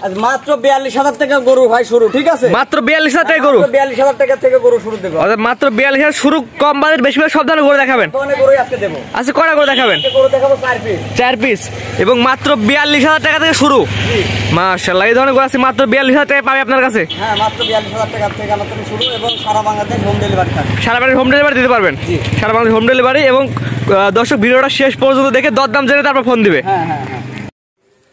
আজ মাত্র 42,000 টাকা গরু ভাই শুরু, ঠিক আছে? মাত্র 42,000 টাকা গরু, 42,000 টাকা থেকে গরু শুরু দেব। মাত্র 42,000 শুরু, কম বাজেট বেশি সব ধরনের গরু দেখাবেন। ধরনের গরু আজকে দেব। আচ্ছা কয়টা গরু দেখাবেন? গরু দেখাবো 4 পিস। 4 পিস এবং মাত্র 42,000 টাকা থেকে শুরু। মাশাআল্লাহ, এই ধরনের গরু আছে মাত্র 42,000 টাকা পাবে আপনার কাছে। হ্যাঁ, মাত্র 42,000 টাকা থেকে আমাদের শুরু এবং সারা বাংলাদেশ হোম ডেলিভারি থাকে। সারা বাংলাদেশ হোম ডেলিভারি দিতে পারবেন? জি, সারা বাংলাদেশ হোম ডেলিভারি। এবং দর্শক ভিডিওটা শেষ পর্যন্ত দেখে দরদাম জেনে তারপর ফোন দিবে। হ্যাঁ হ্যাঁ হ্যাঁ।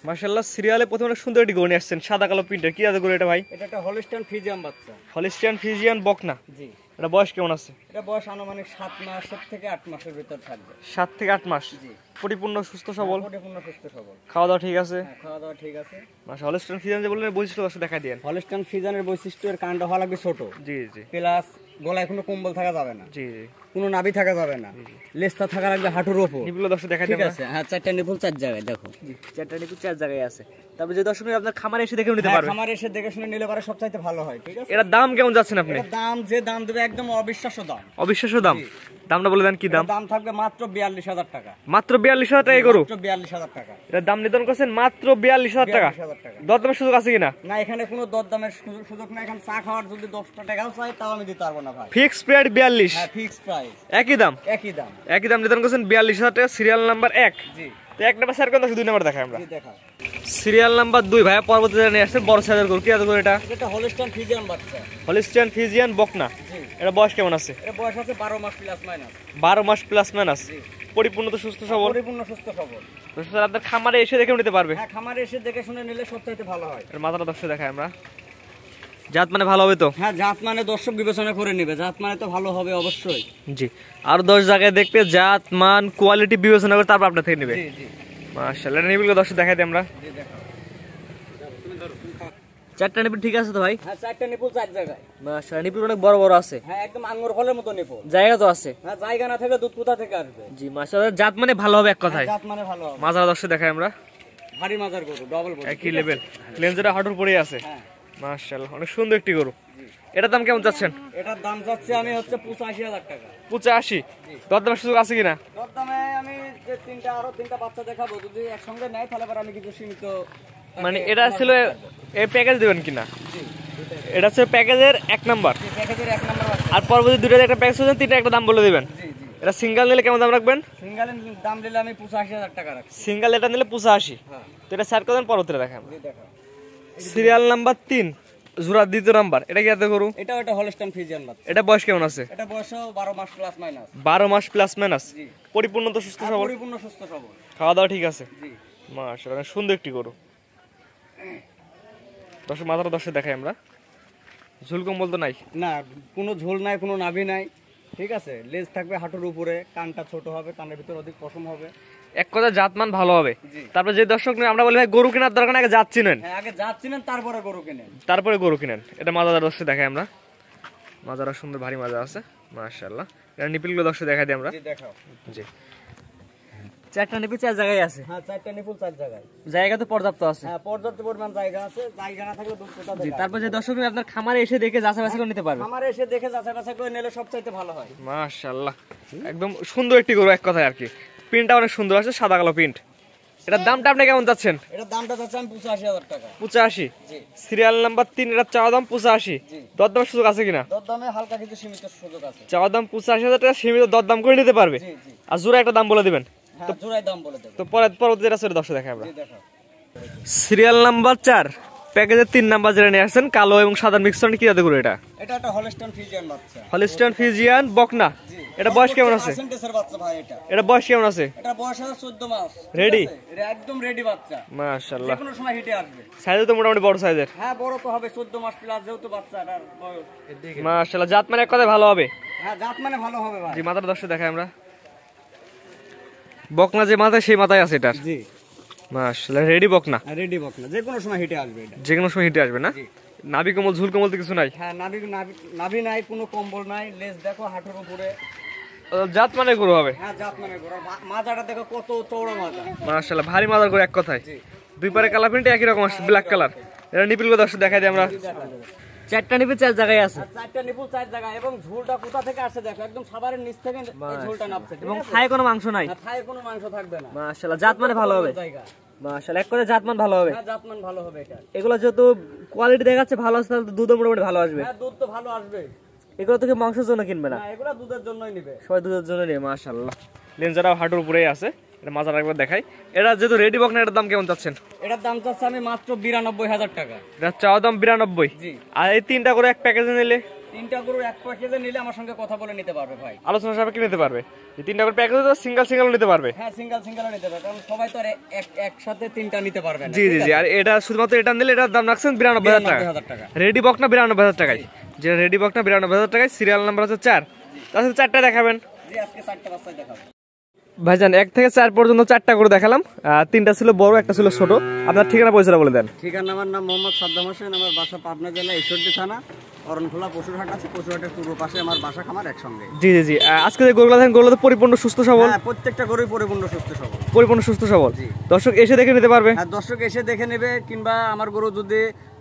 মাশাআল্লাহ, সিরিয়ালে প্রথমে সুন্দর একটি গরু নিয়ে আসছেন, সাদা কালো প্রিন্টের। কি আছে গরু এটা ভাই? এটা একটা হলিস্টাইন ফ্রিজিয়ান বাচ্চা। হলিস্টিয়ান ফ্রিজিয়ান বকনা। জি। এটা বয়স কেমন আছে? এটা বয়স আনুমানিক 7 মাসের থেকে 8 মাসের ভিতর থাকবে। 7 থেকে 8 মাস। জি। পরিপূর্ণ সুস্থ সবল? পরিপূর্ণ সুস্থ সবল। খাওয়া দাওয়া ঠিক আছে? হ্যাঁ, খাওয়া দাওয়া ঠিক আছে। মাশাআল্লাহ, হলিস্টিয়ান ফ্রিজিয়ান যে বললেন বৈশিষ্ট্য দর্শক দেখাই দেন। হলিস্টাইন ফ্রিজিয়ানের বৈশিষ্ট্য এর কাণ্ড হওয়া লাগবে ছোট। জি জি। প্লাস গলায় কোনো কম্বল থাকা যাবে না। জি জি। কোনো নাভি থাকা যাবে না। লেজটা থাকা লাগবে হাঁটুর উপর। নিপুল দর্শক দেখাই দেন। ঠিক আছে। হ্যাঁ, 4টা নিপুল 4 জায়গায় দেখো। জি, 4টা নিপুল 4 জায়গায় আছে। তারপর যে দর্শক আপনার খামারে এসে দেখে নিতে পারবে। খামারে এসে দেখে শুনে নিলে পারে সবচাইতে ভালো হয়, ঠিক আছে? এর দাম কেমন যাচ্ছেন আপনি? এর দাম যে দাম দেবে একদম অবিশ্বাস্য দাম। অবিশ্বাস্য দাম? দামটা বলে দেন কি দাম? দাম থাকবে মাত্র 42,000 টাকা। মাত্র 42,000 টাকা গরু? মাত্র 42,000 টাকা। এর দাম নির্ধারণ করছেন মাত্র 42,000 টাকা। 42,000 টাকা। দরদামের সুযোগ আছে কিনা? না, এখানে কোনো দরদামের সুযোগ না। এখানে চা খাওয়ার যদি 10টা টাকাও চাই তাও আমি দিতে পারবো না ভাই। Fix price 42? হ্যাঁ, ফিক্স প্রাইস। একই দাম? একই দাম। একই দাম নির্ধারণ করছেন 42,000 টাকা। Serial number 1। জি। তো 1 নাম্বার স্যার কোন 2 নাম্বার দেখাই আমরা। জি, দেখাও। সিরিয়াল নাম্বার 2 ভাইয়া পরবর্তীতে নিয়ে আসছে বড় সাইজের গরু। কি আছে গরু এটা? এটা হলিস্টাইন ফ্রিজিয়ান বাচ্চা। হলিস্টিয়ান ফ্রিজিয়ান বকনা। জি। এটা বয়স কেমন আছে? এর বয়স আছে 12 মাস প্লাস মাইনাস। 12 মাস প্লাস মাইনাস। জি। পরিপূর্ণ তো সুস্থ সবল? পরিপূর্ণ সুস্থ সবল। তো স্যার আপনার খামারে এসে দেখে নিতে পারবে? হ্যাঁ, খামারে এসে দেখে শুনে নিলে সবচাইতে ভালো হয়। এর মাথাটা দর্শক দেখাই আমরা। জাত মানে ভালো হবে তো? হ্যাঁ, জাত মানে দর্শক বিবেচনা করে নেবে। জাত মানে তো ভালো হবে অবশ্যই। জি। আর 10 জায়গায় দেখবে জাত মান কোয়ালিটি বিবেচনা করে তারপর আপনার থেকে নেবে। জি জি। মাশাআল্লাহ, নিবিল দর্শক দেখাই দিই আমরা। জি, দেখাও। 4টা নিবিল ঠিক আছে তো ভাই? হ্যাঁ, 4টা নিপুল 4 জায়গায়। মাশাআল্লাহ, নিবিল অনেক বড় বড় আছে। হ্যাঁ, একদম আঙ্গুর ফলের মতো নিপুল। জায়গা তো আছে? হ্যাঁ, জায়গা না থেকে দুধ কোথা থেকে আসবে? জি, মাশাআল্লাহ, জাত মানে ভালো হবে এক কথায়। জাত মানে ভালো হবে। মাজা দর্শক দেখাই আমরা। ভারী মাজার গরু, ডবল গরু। একই লেভেল, লেন্সটা হাঁটুর পরেই আছে। হ্যাঁ। মাশাআল্লাহ, অনেক সুন্দর একটি গরু। এটার দাম কেমন চাচ্ছেন? এটার দাম যাচ্ছে আমি হচ্ছে 85,000 টাকা। 85? দরদামের সুযোগ আছে কিনা? দরদামে আমি যে আরো তিনটা বাচ্চা দেখাবো, যদি একসঙ্গে নেয় তাহলে আবার আমি কিছু সীমিত। মানে এটা ছিল এই প্যাকেজ দিবেন কিনা? জি। এটা হচ্ছে প্যাকেজের 1 নাম্বার। এই প্যাকেজের 1 নাম্বার বাচ্চা। আর পরবর্তী দুটো একটা প্যাকেজ হচ্ছে 3টা একটা দাম বলে দিবেন। জি জি। এটা সিঙ্গেল নিলে কেমন দাম রাখবেন? সিঙ্গেলের দাম দিলে আমি 85,000 টাকা রাখছি। সিঙ্গেল এটা নিলে 85। হ্যাঁ। তো এটা স্যার করেন পরবর্তীতে দেখাম। জি, দেখাও। সিরিয়াল নাম্বার 3 জোড়া 2 নাম্বার। এটা কি এত গরু? এটাও একটা হলিস্টাইন ফ্রিজিয়ান বাচ্চা। এটা বয়স কেমন আছে? এটা বয়সও 12 মাস প্লাস মাইনাস। 12 মাস প্লাস মাইনাস। জি। পরিপূর্ণ তো সুস্থ সবল? পরিপূর্ণ সুস্থ সবল। খাওয়া দাওয়া ঠিক আছে? জি। মাশাআল্লাহ, সুন্দর একটি গরু। দর্শক মাথাটা দর্শক দেখাই আমরা। ঝুল কম্বল তো নাই? না, কোনো ঝোল নাই, কোনো নাভি নাই, ঠিক আছে? লেজ থাকবে হাঁটুর উপরে, কানটা ছোট হবে, কানের ভিতর অধিক পশম হবে। এক কথা জাতমান ভালো হবে। জি। তারপর যে দর্শক আমরা বলি ভাই গরু কেনার দরকার আগে জাত চিনেন, হ্যাঁ, আগে জাত চিনেন তারপরে গরু কিনেন। তারপরে গরু কিনেন। এটা মাজার দর্শক দেখাই আমরা। মাজারা সুন্দর ভারী মাজা আছে মাশাআল্লাহ। এটা নিপিলগুলো দর্শক দেখাই দিই আমরা। জি, দেখাও। জি। 4টা নিপিল 4 জায়গায় আছে? হ্যাঁ, 4টা নিপুল 4 জায়গায়। জায়গা তো পর্যাপ্ত আছে? হ্যাঁ, পর্যাপ্ত পরিমাণ জায়গা আছে। জায়গা না থাকলে দুধ কোথা জি। থেকে আসবে? তারপর যে দর্শক আপনার খামারে এসে দেখে যাচাই বাছাই করে নিতে পারবে। খামারে এসে দেখে যাচাই বাছাই করে নিলে সবচাইতে ভালো হয়। মাশাআল্লাহ, একদম সুন্দর একটি গরু এক কথায় আর কি। প্রিন্টটা অনেক সুন্দর আছে, সাদা কালো প্রিন্ট। এটার দামটা আপনি কেমন চাচ্ছেন? এটার দামটা যাচ্ছে আমি 85,000 টাকা। 85? জি। সিরিয়াল নাম্বার 3 এর চাওয়া দাম 85। জি। দরদামের সুযোগ আছে কিনা? দরদামে হালকা কিছু সীমিত সুযোগ আছে। চাওয়া দাম 85,000 টাকা, সীমিত দরদাম করে নিতে পারবে। জি জি। আর জোড়া একটা দাম বলে দিবেন। হ্যাঁ, জোড়ায় দাম বলে দেব। তো পরবর্তী যেটা সেটা দর্শক দেখাই আমরা। জি, দেখাও। সিরিয়াল নাম্বার 4 প্যাকেজের 3 নাম্বার যেটা নিয়ে আসছেন, কালো এবং সাদা মিক্সচার। কি জাতের গরু এটা? এটা একটা হলিস্টাইন ফ্রিজিয়ান বাচ্চা। হলিস্টাইন ফ্রিজিয়ান বকনা। জি। এটা বয়স কেমন আছে? পার্সেন্টেজের বাচ্চা ভাই এটা। এটা বয়স কেমন আছে? এটা বয়স আছে 14 মাস। Ready? ঠিক আছে? এটা একদম রেডি বাচ্চা। মাশাআল্লাহ, যে কোনো সময় হিটে আসবে। সাইজে তো মোটামুটি বড় সাইজের। হ্যাঁ, বড় তো হবে 14 মাস প্লাস, যেহেতু বাচ্চাটার বয়স। মাশাআল্লাহ, জাত মানে এক কথায় ভালো হবে। হ্যাঁ, জাত মানে ভালো হবে ভাই। জি, মাথাটা দর্শক দেখাই আমরা। বকনা যে মাথায় সেই মাথায় আছে এটার। জি। মাশাআল্লাহ, রেডি বকনা। রেডি বকনা, যে কোনো সময় হিটে আসবে এটা। যে কোনো সময় হিটে আসবে না? জি। নাভি কোমল ঝুল কোমল তো কিছু নাই? হ্যাঁ, নাভি নাই, কোনো কম্বল নাই, লেজ দেখো হাঁটুর উপরে। জাত মানে গরু হবে। হ্যাঁ, জাত মানে গরু। মাজাটা দেখো কত চওড়া মাজা। মাশাআল্লাহ, ভারী মাদার গরু এক কথায়। জি। দুই পারে কালার প্রিন্ট একই রকম আসছে, ব্ল্যাক কালার। এটা নিপিলগুলো দর্শক দেখাই দিই আমরা। 4টা নিপিল 4 জায়গায় আছে? 4টা নিপুল 4 জায়গায়। এবং ঝোলটা কোথা থেকে আসছে দেখো, একদম সাভারের নিচ থেকে এই ঝোলটা নামছে। এবং খায় কোনো মাংস নাই? না, থায়ে কোনো মাংস থাকবে না। মাশাআল্লাহ, জাত মানে ভালো হবে। জায়গা। মাশাআল্লাহ, এক কথা জাতমান ভালো হবে। হ্যাঁ, জাতমান ভালো হবে এটা। এগুলো যত কোয়ালিটি দেখাচ্ছে ভালো আছে, তাহলে তো দুধও মোটামুটি ভালো আসবে। হ্যাঁ, দুধ তো ভালো আসবে। এগুলো তো কি মাংসের জন্য কিনবে না? না, এগুলো দুধের জন্যই নিবে। সবাই দুধের জন্য নেই। মাশাআল্লাহ, লেন্সারাও হাঁটুর উপরেই আছে। এটা মাজার একবার দেখাই। এটা যেহেতু রেডি বক না, এটার দাম কেমন চাচ্ছেন? এটার দাম চাচ্ছি আমি মাত্র 92,000 টাকা। এটা চাওয়া দাম 92। জি। আর এই 3টা করে এক প্যাকেজে নিলে? 3টা গরু এক প্যাকেজে নিলে আমার সঙ্গে কথা বলে নিতে পারবে ভাই। আলোচনা সাপেক্ষে নিতে পারবে। এই 3টা করে প্যাকেজে তো সিঙ্গেল নিতে পারবে। হ্যাঁ, সিঙ্গেল নিতে পারবে, কারণ সবাই তো আর একসাথে 3টা নিতে পারবে না। জি জি জি। আর এটা শুধুমাত্র এটা নিলে এটার দাম রাখছেন 92,000 টাকা। রেডি বক না 92,000 টাকায়? যেটা রেডি বক না 92,000 টাকায়। সিরিয়াল নাম্বার হচ্ছে 4। তাহলে 4টা দেখাবেন। জি, আজকে 4টা বাচ্চা দেখাবো ভাইজান। 1 থেকে 4 পর্যন্ত 4টা করে দেখালাম। 3টা ছিল বড়, একটা ছিল ছোট। আপনার ঠিকানা পয়সাটা বলে দেন। ঠিকানা, আমার নাম মোহাম্মদ সাদ্দাম হোসেন, আমার বাসা পাবনা জেলা ঈশ্বরদী থানা, অরণখোলা পশুরহাট আছে। পশুরহাটের পূর্ব পাশে আমার বাসা, খামার একসঙ্গে। জি জি জি। আজকে যে গরুগুলো দেখেন, গরুগুলো তো পরিপূর্ণ সুস্থ সবল। হ্যাঁ, প্রত্যেকটা গরুই পরিপূর্ণ সুস্থ সবল। পরিপূর্ণ সুস্থ সবল। জি। দর্শক এসে দেখে নিতে পারবে। হ্যাঁ, দর্শক এসে দেখে নেবে, কিংবা আমার গরু যদি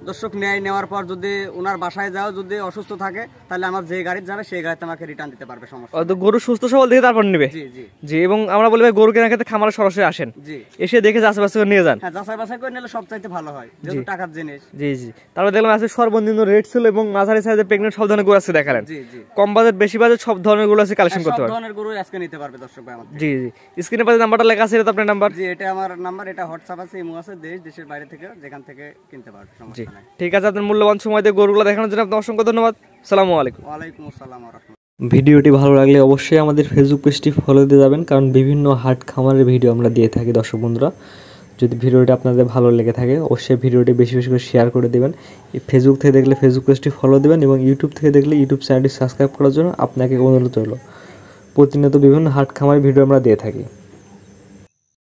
দর্শক নেওয়ার পর যদি ওনার বাসায় যাও, যদি অসুস্থ থাকে, তাহলে আমার যে গাড়িতে যাবে সেই গাড়িতে আমাকে রিটার্ন দিতে পারবে, সমস্যা তো গরু সুস্থ সবল দেখে তারপর নিবে। জি জি জি। এবং আমরা বলি ভাই, গরু কেনার ক্ষেত্রে খামারে সরাসরি আসেন, জি। এসে দেখে যাচাই বাছাই করে নিয়ে যান। হ্যাঁ, যাচাই বাছাই করে নিলে সবচাইতে ভালো হয়, যেহেতু টাকার জিনিস। জি জি। তারপর দেখলাম আছে সর্বনিম্ন রেট ছিল এবং মাঝারি সাইজের প্রেগনেন্ট সব ধরনের গরু আছে দেখালেন। জি জি। কম বাজেট বেশি বাজেট সব ধরনের গরু আছে, কালেকশন করতে সব পারবেন। ধরনের গরু আজকে নিতে পারবে দর্শক ভাই আমার থেকে। জি জি। স্ক্রিনে পাশে নাম্বারটা লেখা আছে, এটা তো আপনার নাম্বার? জি, এটা আমার নাম্বার। এটা হোয়াটসঅ্যাপ আছে, ইমো আছে, দেশের বাইরে থেকে যেখান থেকে কিনতে পারবে, জি, সমস্যা নাই। ঠিক আছে। আপনার মূল্যবান সময় দিয়ে গরুগুলো দেখানোর জন্য আপনার অসংখ্য ধন্যবাদ। আসসালামু আলাইকুম। ওয়ালাইকুম আসসালাম ওয়া রাহমাতুল্লাহ। ভিডিওটি ভালো লাগলে অবশ্যই আমাদের ফেসবুক পেজটি ফলো দিয়ে যাবেন, কারণ বিভিন্ন হাট খামারের ভিডিও আমরা দিয়ে থাকি। দর্শক বন্ধুরা, যদি ভিডিওটি আপনাদের ভালো লেগে থাকে অবশ্যই ভিডিওটি বেশি বেশি করে শেয়ার করে দেবেন। ফেসবুক থেকে দেখলে ফেসবুক পেজটি ফলো দেবেন এবং ইউটিউব থেকে দেখলে ইউটিউব চ্যানেলটি সাবস্ক্রাইব করার জন্য আপনাকে অনুরোধ রইল। প্রতিনিয়ত বিভিন্ন হাট খামারের ভিডিও আমরা দিয়ে থাকি।